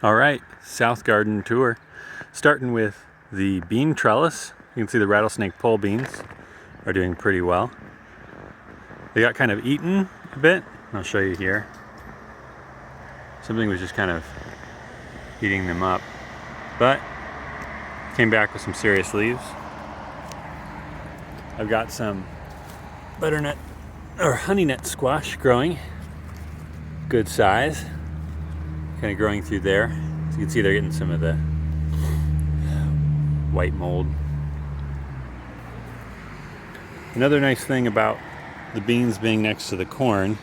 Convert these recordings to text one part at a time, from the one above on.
All right, South Garden tour. Starting with the bean trellis. You can see the rattlesnake pole beans are doing pretty well. They got kind of eaten a bit. I'll show you here. Something was just kind of eating them up, but came back with some serious leaves. I've got some butternut or honey nut squash growing. Good size. Kind of growing through there. As you can see, they're getting some of the white mold. Another nice thing about the beans being next to the corn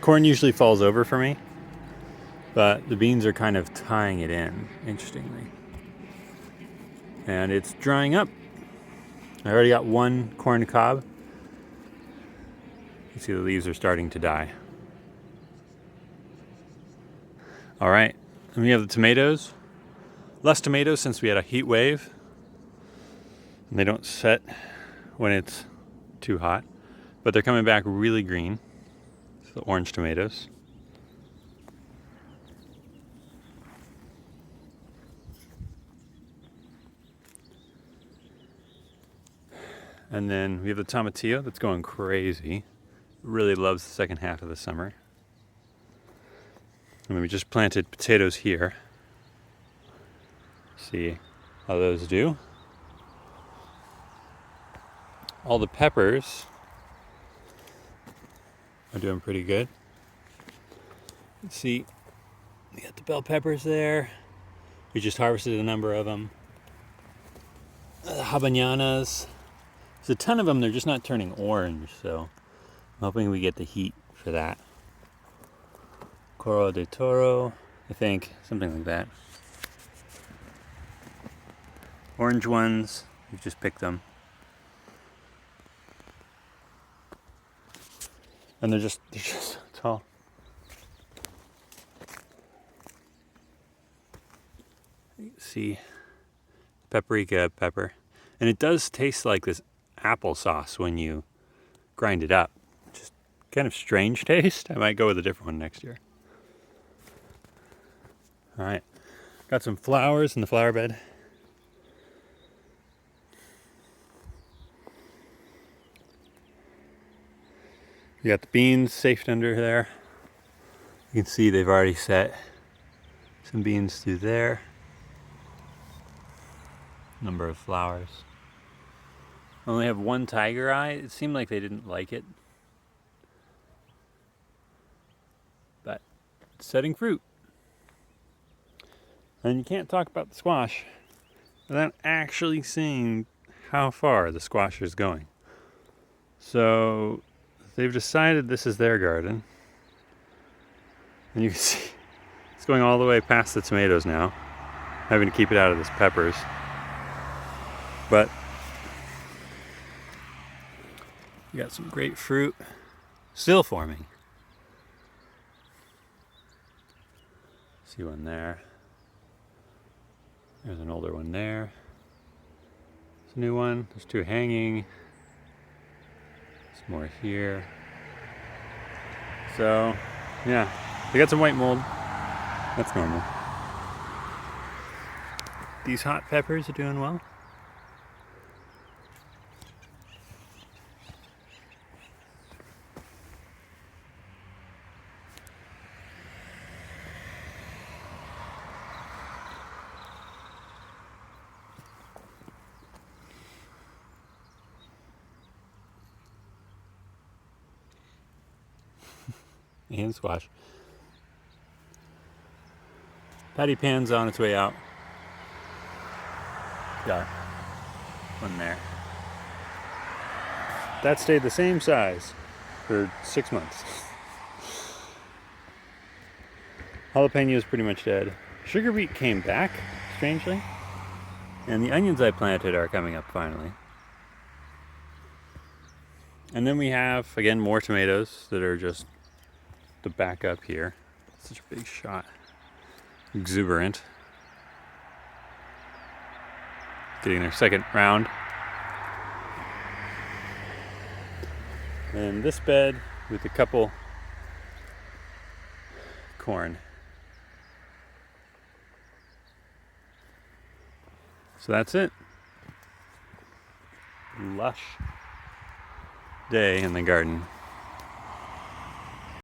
usually falls over for me, but the beans are kind of tying it in, interestingly. And it's drying up. I already got one corn cob. You see the leaves are starting to die. All right, and we have the tomatoes. Less tomatoes since we had a heat wave. And they don't set when it's too hot, but they're coming back really green. It's the orange tomatoes. And then we have the tomatillo that's going crazy. Really loves the second half of the summer. And then we just planted potatoes here. See how those do. All the peppers are doing pretty good. Let's see, we got the bell peppers there. We just harvested a number of them. Habaneras. There's a ton of them, they're just not turning orange, so I'm hoping we get the heat for that. Coro de Toro, I think, something like that. Orange ones, we've just picked them. And they're just so tall. You can see paprika pepper. And it does taste like this applesauce when you grind it up. Just kind of strange taste. I might go with a different one next year. All right, got some flowers in the flower bed. You got the beans safed under there. You can see they've already set some beans through there. Number of flowers. I only have one tiger eye. It seemed like they didn't like it. But it's setting fruit. And you can't talk about the squash without actually seeing how far the squash is going. So they've decided this is their garden. And you can see it's going all the way past the tomatoes now. Having to keep it out of this peppers. But you got some grapefruit still forming. See one there. There's an older one there. There's a new one. There's two hanging. There's more here. So, yeah, they got some white mold. That's normal. These hot peppers are doing well. And squash. Patty pan's on its way out. Got one there. That stayed the same size for 6 months. Jalapeno is pretty much dead. Sugar beet came back, strangely. And the onions I planted are coming up finally. And then we have, again, more tomatoes that are just the back up here. Such a big shot. Exuberant. Getting their second round. And this bed with a couple corn. So that's it. Lush day in the garden.